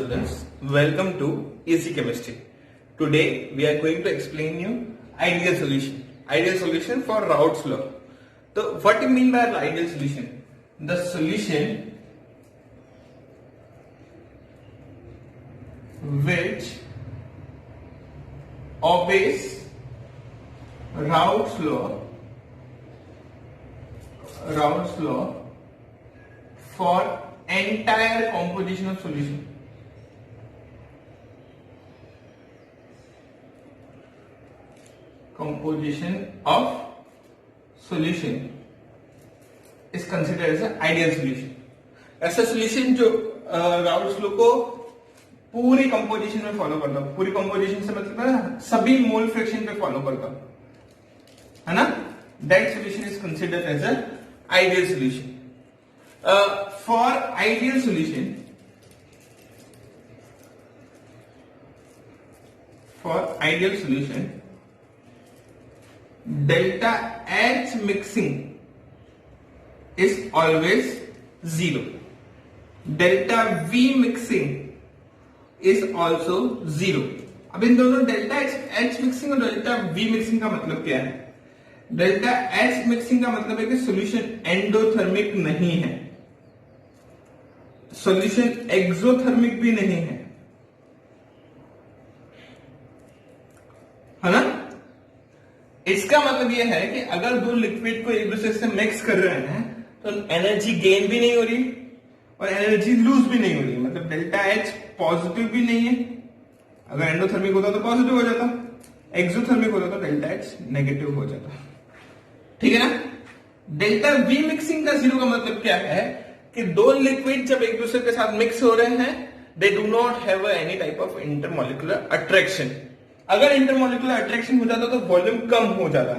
students, welcome to Easy Chemistry. Today we are going to explain you ideal solution for Raoult's law. So what do you mean by ideal solution? The solution which obeys Raoult's law for entire composition of solution. Composition of solution is considered as an ideal solution. ऐसा solution जो Raoult's law को पूरी composition में follow करता है, पूरी composition से मतलब है सभी मोल फ्रैक्शन पे फॉलो करता है ना, that solution is considered as an ideal solution. For ideal solution, delta H mixing is always 0. Delta V mixing is also 0. अब इन दोनों डेल्टा H मिक्सिंग और डेल्टा V मिक्सिंग का मतलब क्या है? डेल्टा H मिक्सिंग का मतलब है कि सॉल्यूशन एंडोथर्मिक नहीं है, सॉल्यूशन एक्सोथर्मिक भी नहीं है ना। इसका मतलब यह है कि अगर दो लिक्विड को एक दूसरे से मिक्स कर रहे हैं तो एनर्जी गेन भी नहीं हो रही और एनर्जी लूज भी नहीं हो रही, मतलब डेल्टा H पॉजिटिव भी नहीं है। अगर एंडोथर्मिक होता तो पॉजिटिव हो जाता, एक्सोथर्मिक होता तो डेल्टा H नेगेटिव हो जाता, ठीक है ना। डेल्टा V मिक्सिंग का 0 का मतलब क्या है कि दो लिक्विड जब एक दूसरे के साथ मिक्स हो रहे हैं, दे do not have any type of intermolecular attraction. अगर इंटरमोलिकुलर अट्रैक्शन हो जाता तो वॉल्यूम कम हो जाता।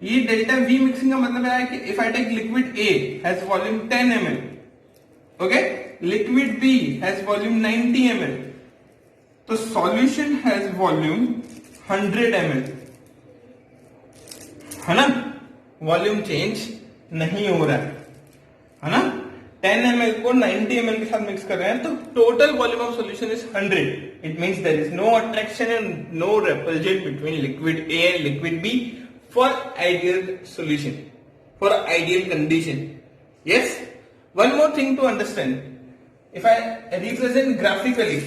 ये डेल्टा V मिक्सिंग का मतलब है कि if I take liquid A has volume 10 ml, okay, liquid B has volume 90 ml, तो सॉल्यूशन हैज वॉल्यूम 100 ml, है ना। वॉल्यूम चेंज नहीं हो रहा है ना। 10 ml को 90 ml के साथ मिक्स कर रहे हैं तो total volume of solution is 100. It means there is no attraction and no repulsion between liquid A and liquid B for ideal solution, for ideal condition. Yes, one more thing to understand. If I represent graphically,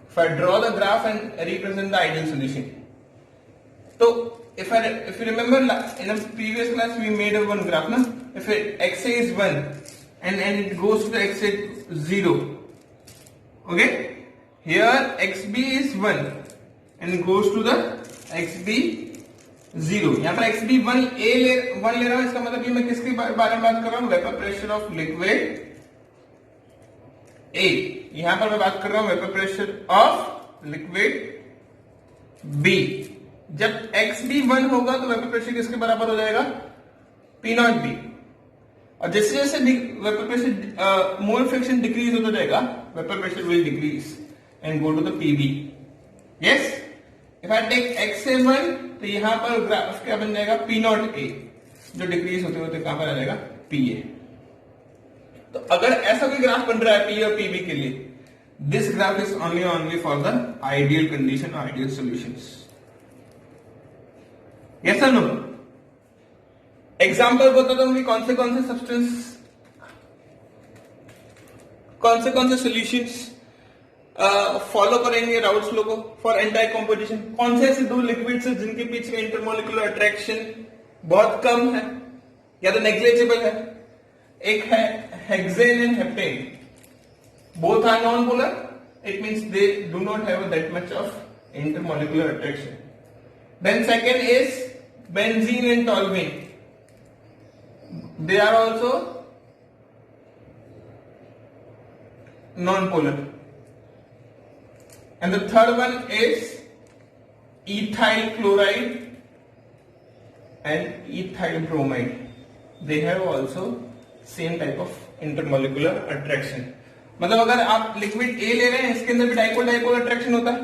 if I draw the graph and represent the ideal solution, so if you remember in a previous class we made a one graph, na? If xa is 1 and it goes to the xa 0, okay, here xb is 1 and it goes to the xb 0. यहाँ पर xb 1 ले रहा हूं, इसका मतलब ये मैं किसके बारे में बात कर रहा हूं? Vapour pressure of liquid A. यहां पर मैं बात कर रहा हूं vapour pressure of liquid B. जब xb 1 होगा तो वेपर प्रेशर किसके बराबर हो जाएगा? P0B. और जैसे जैसे vapour pressure mole fraction decrease होता जाएगा, vapour pressure will decrease and go to the PB. Yes, if I take xa1 तो यहां पर ग्राफ क्या बन जाएगा? P0A, जो डिक्रीज होते होते कहां पर आ जाएगा? PA. तो अगर ऐसा कोई ग्राफ बन रहा है P और PB के लिए, this graph is only for the ideal condition, ideal solutions. Yes और नो? एग्जांपल बताता हूं कि कौन से सब्सटेंस, कौन से सॉल्यूशंस फॉलो करेंगे राउल्ट्स लॉ को फॉर एंटायर कंपोजिशन. कौन से ऐसे दो लिक्विड्स हैं जिनके बीच में इंटरमोलिकुलर अट्रैक्शन बहुत कम है या तो नेग्लिजिबल है? एक है hexane and heptane. Both are non polar, it means they do not have that much of intermolecular attraction. Then second is benzene and toluene. They are also non-polar. And the third one is ethyl chloride and ethyl bromide. They have also same type of intermolecular attraction. मतलब अगर आप liquid A ले रहे हैं, इसके अंदर भी dipole dipole attraction होता है,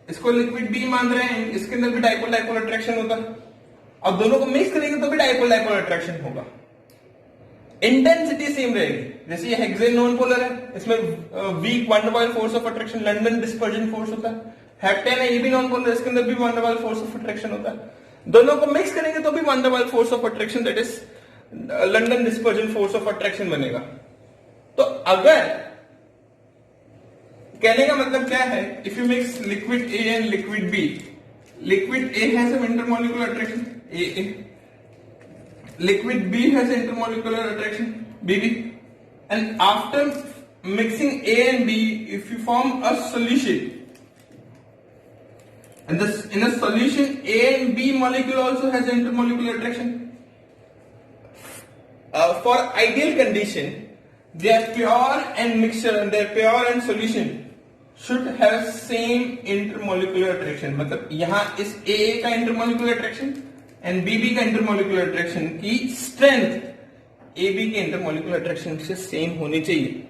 इसको लिक्विड B मान रहे हैं, इसके अंदर भी डाइपोल डाइपोल अट्रैक्शन होता है. अब दोनों को मिक्स करेंगे तो भी डाइपोल डाइपोल अट्रैक्शन होगा. इंटेंसिटी सेम रहेगी। जैसे ये हेक्सेन नॉन पोलर है, इसमें weak van der force of attraction London dispersion force होता है। हेप्टेन है, ये भी नॉन पोलर, इसके अंदर भी van der force of attraction होता है। दोनों को मिक्स करेंगे तो भी van der force of attraction that is London dispersion force of attraction बनेगा। तो अगर कहने का मतलब क्या है, if you mix liquid A and liquid B, liquid A has an intermolecular attraction A, liquid B has intermolecular attraction BB, and after mixing A and B, if you form a solution, and this in a solution A and B molecule also has intermolecular attraction. For ideal condition, their pure and mixture and their pure and solution should have same intermolecular attraction. मतलब यहाँ इस A का intermolecular attraction and बीबी का intermolecular attraction की strength AB के intermolecular attraction से same होनी चाहिए।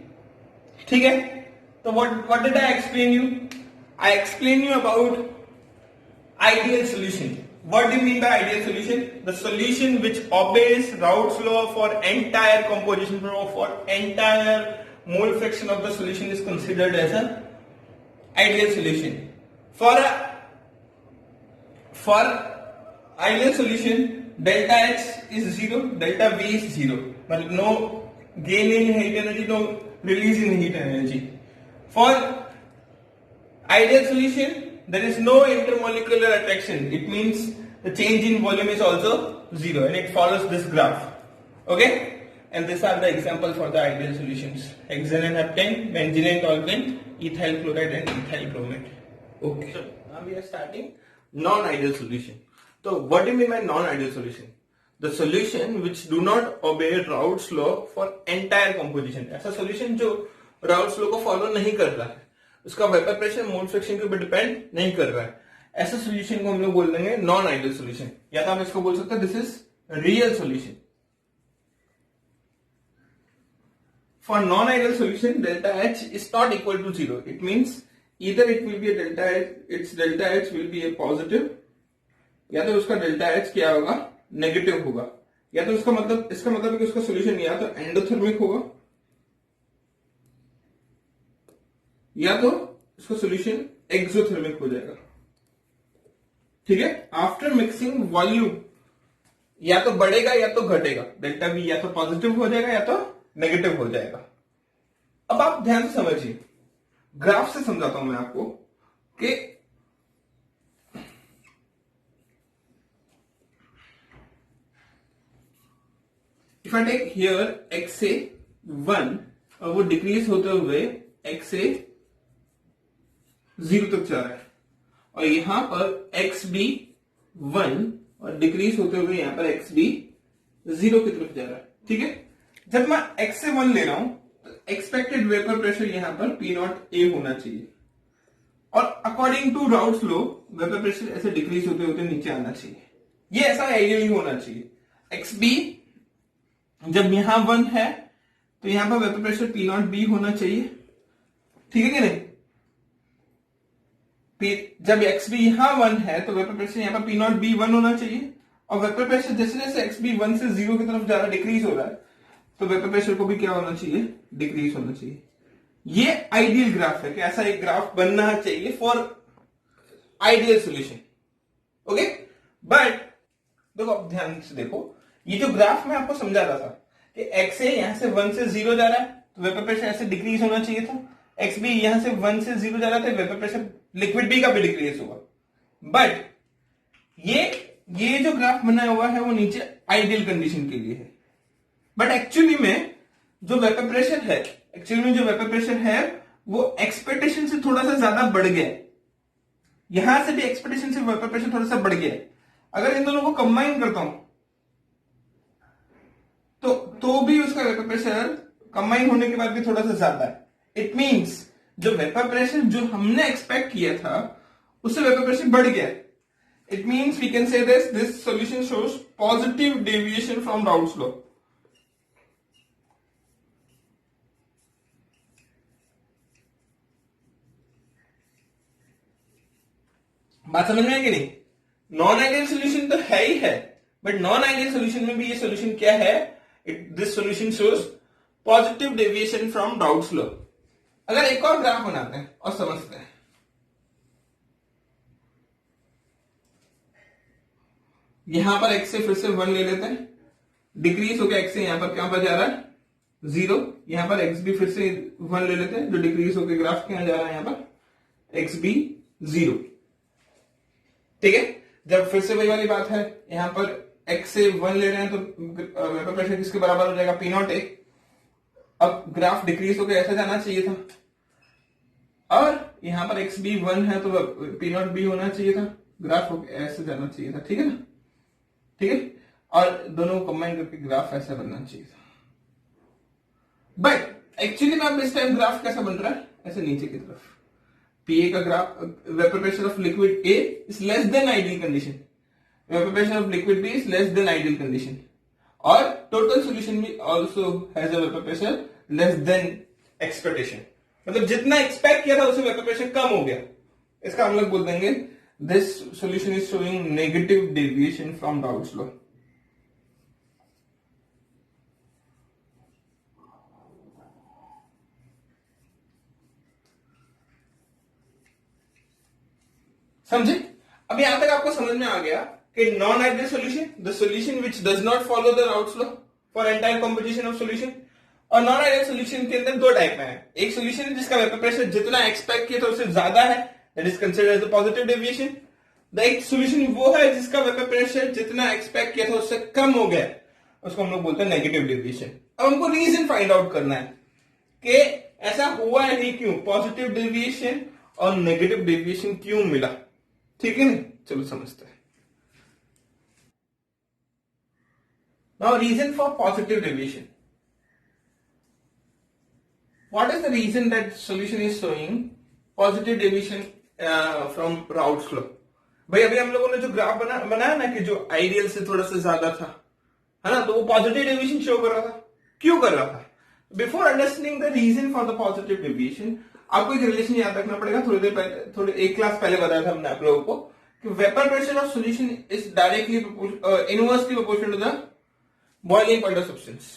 ठीक है, तो what did I explain you? I explain you about ideal solution. What do you mean by ideal solution? The solution which obeys Raoult's law for entire composition, for entire mole fraction of the solution is considered as an ideal solution. For ideal solution, delta H is 0, delta V is 0. But no gain in heat energy, no release in heat energy. For ideal solution, there is no intermolecular attraction. It means the change in volume is also 0 and it follows this graph. Okay? And these are the examples for the ideal solutions. Hexane and heptane, benzene and toluene, ethyl chloride and ethyl bromide. Okay. So now we are starting non-ideal solution. So what do you mean by non-ideal solution? The solution which do not obey Raoult's law for entire composition. ऐसा solution जो Raoult's law को follow नहीं कर रहा है, उसका vapour pressure mole fraction के ऊपर डिपेंड नहीं कर रहा है, ऐसा solution को हम लोग बोल देंगे non-ideal solution। या तो आप इसको बोल सकते हैं this is real solution। For non-ideal solution, delta H is not equal to 0. It means either it will be a delta H, its delta H will be a positive, या तो उसका डेल्टा एच क्या होगा, negative होगा, या तो इसका मतलब है कि उसका सॉल्यूशन या तो एंडोथर्मिक होगा या तो उसका सॉल्यूशन एक्सोथर्मिक हो जाएगा। ठीक है, आफ्टर मिक्सिंग वॉल्यूम या तो बढ़ेगा या तो घटेगा, डेल्टा वी या तो पॉजिटिव हो जाएगा या तो नेगेटिव हो जाएगा। अब आप ध्यान से समझिए, ग्राफ से समझाता हूं मैं आपको कि if I take here XA1 और वो डिक्रीज होते हुए XA0 तक जा रहा है, और यहां पर XB1 और डिक्रीज होते हुए यहां पर XB0 की तरफ जा रहा है। ठीक है, जब मैं XA1 ले रहा हूं तो एक्सपेक्टेड वेपर प्रेशर यहां पर P0A होना चाहिए, और according to Raoult's law vapour pressure ऐसे डिक्रीज होते होते नीचे आना चाहिए। ये ऐसा आइडियली होना चाहिए। XB जब यहां 1 है तो यहां पर वेपर प्रेशर P0B होना चाहिए। ठीक है कि नहीं? जब XB यहां 1 है तो वेपर प्रेशर यहां पर P0B 1 होना चाहिए, और वेपर प्रेशर जैसे जैसे XB 1 से 0 की तरफ जा रहा है, डिक्रीज हो रहा है, तो वेपर प्रेशर को भी क्या होना चाहिए, डिक्रीज होना चाहिए। ये आइडियल ग्राफ है कि ऐसा एक ग्राफ बनना चाहिए for ideal solution. Okay, but देखो, अब ध्यान से देखो, ये जो ग्राफ मैं आपको समझा रहा था कि XA यहां से 1 से 0 जा रहा है तो वेपर प्रेशर ऐसे डिक्रीज होना चाहिए था, XB यहां से 1 से 0 जा रहा था, वेपर प्रेशर लिक्विड B का भी डिक्रीज होगा। बट ये जो ग्राफ बनाया हुआ है वो नीचे आइडियल कंडीशन के लिए है, बट एक्चुअली में जो वेपर प्रेशर है वो एक्सपेक्टेशन से थोड़ा सा ज्यादा बढ़ गया है। यहां से भी एक्सपेक्टेशन से वेपर प्रेशर थोड़ा सा बढ़ गया है। अगर इन दोनों को कंबाइन करता हूं तो भी उसका वेपर प्रेशर कंबाइन होने के बाद भी थोड़ा सा ज्यादा है। इट मींस जो वेपर प्रेशर जो हमने एक्सपेक्ट किया था उससे वेपर प्रेशर बढ़ गया। It means we can say this solution shows positive deviation from Raoult's law. बात समझ में है कि नहीं? नॉन आइडियल सोल्यूशन तो है ही है, बट नॉन आइडियल सोल्यूशन में भी ये सोल्यूशन क्या है, this solution shows positive deviation from Raoult's law. अगर एक और ग्राफ बनाते हैं और समझते हैं, यहां पर x से फिर से 1 ले लेते हैं, डिक्रीज हो गया x से यहां पर क्या पर जा रहा है 0, यहां पर x भी फिर से 1 ले लेते हैं, जो डिक्रीज होकर ग्राफ क्या जा रहा है यहां पर x भी 0। ठीक है, जब फिर से वही वाली बात है, यहां पर x से 1 ले रहे हैं तो वेपर प्रेशर किसके बराबर हो जाएगा P0A। अब ग्राफ डिक्रीज होकर ऐसा जाना चाहिए था, और यहां पर x भी 1 है तो P0 भी होना चाहिए था, ग्राफ ऐसे जाना चाहिए था। ठीक है ना, ठीक है, और दोनों को कंबाइन करके ग्राफ ऐसा बनना चाहिए था। बट एक्चुअली में अब इस टाइम ग्राफ कैसा बन रहा है, ऐसे नीचे की तरफ। पीए का graph, vapour pressure of liquid A is less than ideal condition, vapour pressure of liquid B is less than ideal condition, और टोटल सॉल्यूशन भी also has a vapour pressure less than expectation. मतलब जितना expect किया था उससे vapour pressure कम हो गया। इसका हम लोग बोल देंगे this solution is showing negative deviation from Raoult's law. समझे? अब यहां तक आपको समझ में आ गया कि non ideal solution, the solution which does not follow the routes law for entire composition of solution, और नॉन आइडियल सॉल्यूशन के अंदर दो टाइप में है। एक सॉल्यूशन जिसका वेपर प्रेशर जितना एक्सपेक्ट किया था उससे ज्यादा है, that is considered as the positive deviation. The एक सॉल्यूशन वो है जिसका वेपर प्रेशर जितना एक्सपेक्ट किया था उससे कम हो गया, उसको हम लोग बोलते हैं नेगेटिव डेविएशन। अब हमको रीजन फाइंड आउट करना है कि ऐसा हुआ ही क्यों, पॉजिटिव डेविएशन और नेगेटिव डेविएशन क्यों मिला। ठीक है ना, चलो समझते हैं। Now reason for positive deviation, what is the reason that solution is showing positive deviation from Raoult's law. भाई अभी हम लोगों ने जो ग्राफ बनाया ना कि जो आइडियल से थोड़ा सा ज्यादा था, है ना, तो वो पॉजिटिव डेविएशन शो कर रहा था। क्यों कर रहा था? Before understanding the reason for the positive deviation, आपको एक रिलेशन याद रखना पड़ेगा। थोड़ी देर पहले, थोड़ी एक क्लास पहले बताया था हमने आप लोगों को कि vapour pressure of solution is directly inversely proportional to the boiling point of substance.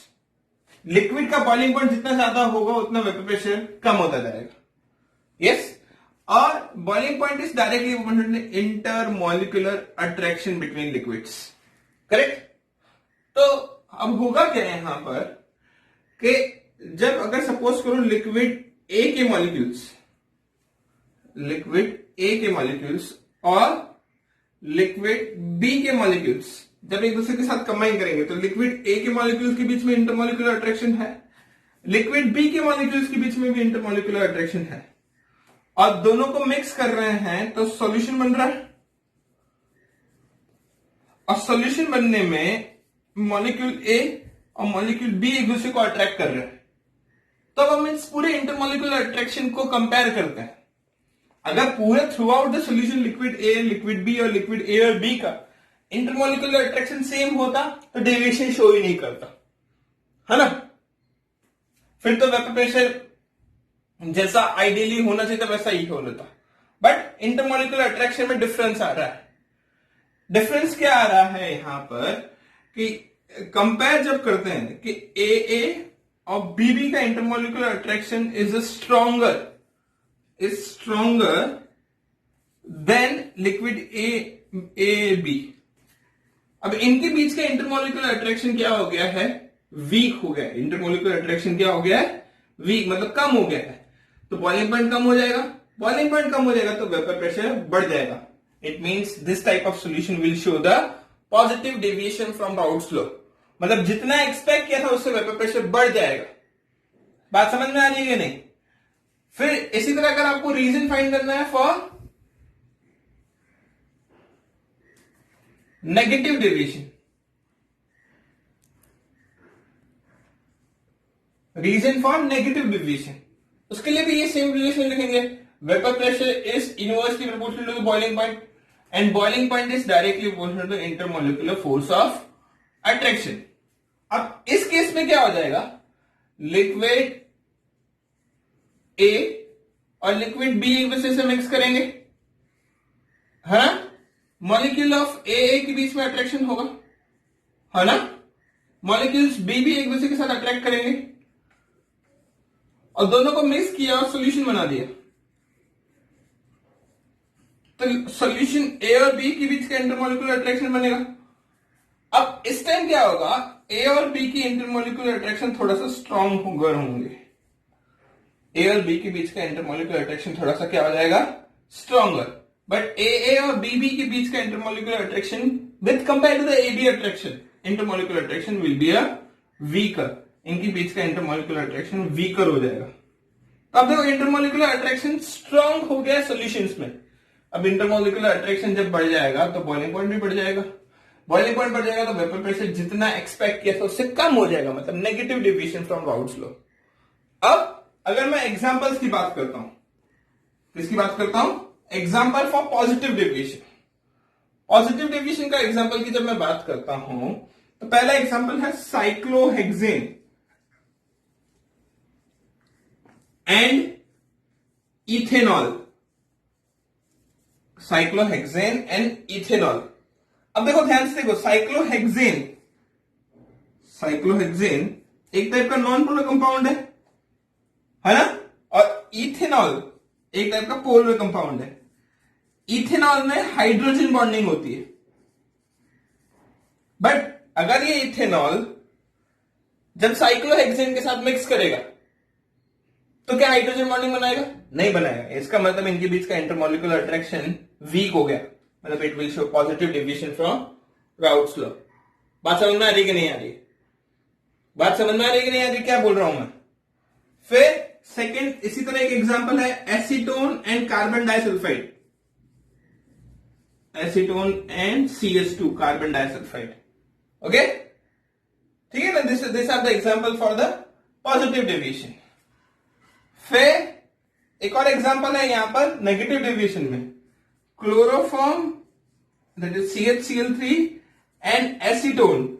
Liquid का बॉइलिंग पॉइंट जितना ज्यादा होगा उतना वेपर प्रेशर कम होता जाएगा। यस, और boiling point is directly proportional to intermolecular attraction between liquids. Correct? तो अब होगा क्या यहां पर कि जब अगर सपोज करो लिक्विड ए के मॉलिक्यूल्स और लिक्विड बी के मॉलिक्यूल्स जब एक दूसरे के साथ कंबाइन करेंगे तो लिक्विड ए के मॉलिक्यूल्स के बीच में इंटरमॉलिक्यूलर अट्रैक्शन है, लिक्विड बी के मॉलिक्यूल्स के बीच में भी इंटरमॉलिक्यूलर अट्रैक्शन है, और दोनों को मिक्स कर रहे हैं तो सॉल्यूशन बन रहा है। और सॉल्यूशन बनने में मॉलिक्यूल ए और मॉलिक्यूल बी एक दूसरे को अट्रैक्ट कर रहे हैं। तो अब हम इस पूरे इंटरमॉलिक्यूलर अट्रैक्शन को कंपेयर करते हैं। अगर पूरे throughout the solution liquid A, liquid B और लिक्विड ए और बी का इंटरमॉलिक्यूलर अट्रैक्शन सेम होता तो डेविएशन शो ही नहीं करता, है ना। फिर तो वेपर प्रेशर जैसा आइडियली होना चाहिए था वैसा ही हो लेता, बट इंटरमॉलिक्यूलर अट्रैक्शन में डिफरेंस आ रहा है। डिफरेंस क्या आ रहा है यहां पर कि कंपेयर जब करते हैं कि ए और बीबी का intermolecular attraction is stronger than liquid A B. अब इनके बीच का इंटरमॉलिक्यूलर अट्रैक्शन क्या हो गया है, वीक हो गया है। इंटरमॉलिक्यूलर अट्रैक्शन क्या हो गया है, वीक, मतलब कम हो गया है। तो बॉइलिंग पॉइंट कम हो जाएगा, बॉइलिंग पॉइंट कम हो जाएगा तो वेपर प्रेशर बढ़ जाएगा। It means this type of solution will show the positive deviation from Raoult's law. मतलब जितना एक्सपेक्ट किया था उससे वेपर प्रेशर बढ़ जाएगा। बात समझ में आ रही है नहीं? फिर इसी तरह अगर आपको रीजन फाइंड करना है for negative deviation, reason for negative deviation, उसके लिए भी ये सेम रिलेशन लिखेंगे। Vapour pressure is inversely proportional to the boiling point and boiling point is directly proportional to intermolecular force of attraction. अब इस case में क्या हो जाएगा, लिक्विड ए और लिक्विड बी एक दूसरे से मिक्स करेंगे, है ना, मॉलिक्यूल ऑफ ए के बीच में अट्रैक्शन होगा, है ना। मॉलिक्यूल्स बी भी एक दूसरे के साथ अट्रैक्ट करेंगे और दोनों को मिक्स किया और सोल्यूशन बना दिया, तो सोल्यूशन ए और बी के बीच का इंटरमोलिकुलर अट्रैक्शन बनेगा। अब इस टाइम क्या होगा, ए और बी की इंटरमोलिकुलर अट्रैक्शन थोड़ा सा स्ट्रॉन्ग होंगे। ए और बी के बीच का इंटरमोलिकुलर अट्रैक्शन थोड़ा सा क्या हो जाएगा, स्ट्रॉन्गर। बट ए और बी के बीच का intermolecular attraction with compare to the A B attraction, intermolecular attraction will be a weaker. इनके बीच का इंटरमोलिकुलर अट्रैक्शन वीकर हो जाएगा। अब देखो इंटरमोलिकुलर अट्रैक्शन स्ट्रॉन्ग हो गया सॉल्यूशंस में। अब इंटरमोलिकुलर अट्रैक्शन जब बढ़ जाएगा तो बॉइलिंग पॉइंट भी बढ़ जाएगा। बॉइलिंग पॉइंट बढ़ जाएगा तो वेपर प्रेशर जितना एक्सपेक्ट किया था उससे कम हो जाएगा, मतलब negative deviation from Raoult's law. अब अगर मैं एग्जांपल्स की बात करता हूं, किसकी बात करता हूं, example for positive deviation. Positive deviation का एग्जांपल की जब मैं बात करता हूं तो पहला एग्जांपल है cyclohexane and ethanol. Cyclohexane and ethanol. अब देखो ध्यान से देखो, साइक्लोहेक्सेन एक टाइप का नॉन पोलर कंपाउंड है ना, और इथेनॉल एक टाइप का पोलर कंपाउंड है। इथेनॉल में हाइड्रोजन बॉन्डिंग होती है, बट अगर ये इथेनॉल जब साइक्लोहेक्सेन के साथ मिक्स करेगा तो क्या हाइड्रोजन बॉन्डिंग बनाएगा? नहीं बनाएगा। इसका मतलब इनके बीच का इंटरमोलिकुलर अट्रैक्शन वीक हो गया, मतलब it will show positive deviation from Raoult's law. बात समझ में आ रही कि नहीं आ रही? बात समझ में आ रही कि नहीं आ रही? क्या बोल रहा हूं मैं? फिर सेकंड, इसी तरह एक एग्जांपल है acetone and carbon disulphide. Acetone and CH2 carbon disulphide. Okay, ठीक है ना? This are the example for the positive deviation. फिर एक और एग्जांपल है यहां पर नेगेटिव डेविएशन में, chloroform that is CHCl3 and acetone.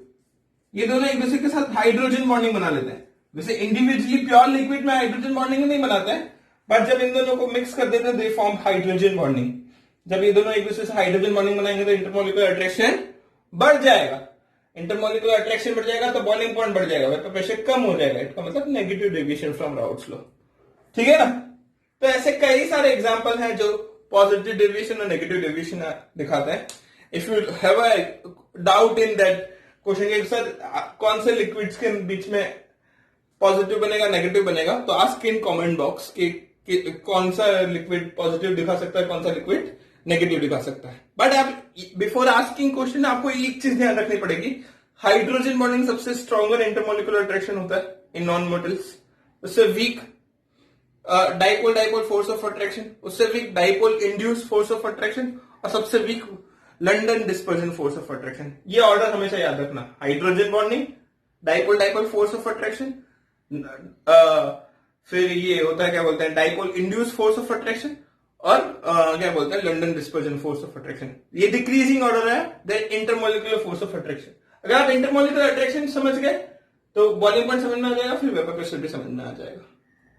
ये दोनों एक दूसरे के साथ हाइड्रोजन बॉन्डिंग बना लेते हैं। वैसे इंडिविजुअली प्योर लिक्विड में हाइड्रोजन बॉन्डिंग नहीं बनाते हैं, बट जब इन दोनों को मिक्स कर देते हैं दे फॉर्म हाइड्रोजन बॉन्डिंग। जब ये दोनों एक दूसरे से हाइड्रोजन बॉन्डिंग बनाएंगे तो इंटरमोलिकुलर अट्रैक्शन बढ़ जाएगा। इंटरमोलिकुलर अट्रैक्शन बढ़ जाएगा तो बॉइलिंग पॉइंट बढ़ जाएगा, वेपर प्रेशर कम हो जाएगा। इसका मतलब negative deviation from Raoult's law. ठीक है ना? तो ऐसे कई सारे एग्जांपल हैं जो पॉजिटिव डेविएशन और नेगेटिव डेविएशन दिखाते हैं। If you have a doubt in that question के सर कौन से लिक्विड्स के बीच में पॉजिटिव बनेगा नेगेटिव बनेगा, तो आस्क इन कमेंट बॉक्स कि कौन सा लिक्विड पॉजिटिव दिखा सकता है, कौन सा लिक्विड नेगेटिव दिखा सकता है। बट आप बिफोर आस्किंग क्वेश्चन आपको एक चीज ध्यान रखनी पड़ेगी, हाइड्रोजन बॉन्डिंग सबसे स्ट्रॉन्गर इंटरमोलिकुलर अट्रैक्शन होता है इन नॉन मेटल्स। उससे weak dipole dipole force of attraction, उससे weak dipole induce force of attraction, और सबसे weak London dispersion force of attraction. ये ऑर्डर हमेशा याद रखना, hydrogen bonding, dipole dipole force of attraction, फिर ये होता है क्या बोलते हैं dipole induce force of attraction, और क्या बोलते हैं London dispersion force of attraction. ये डिक्रीजिंग ऑर्डर है that intermolecular force of attraction. अगर आप इंटरमोलिकुलर अट्रैक्शन समझ गए तो बॉइलिंग पॉइंट समझ में आ जाएगा, फिर वेपर प्रेशर भी समझ में आ जाएगा।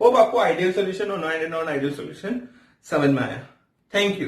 होप आपको आइडियल सोल्यूशन और नॉन आइडियल सोल्यूशन समझ में आया। Thank you.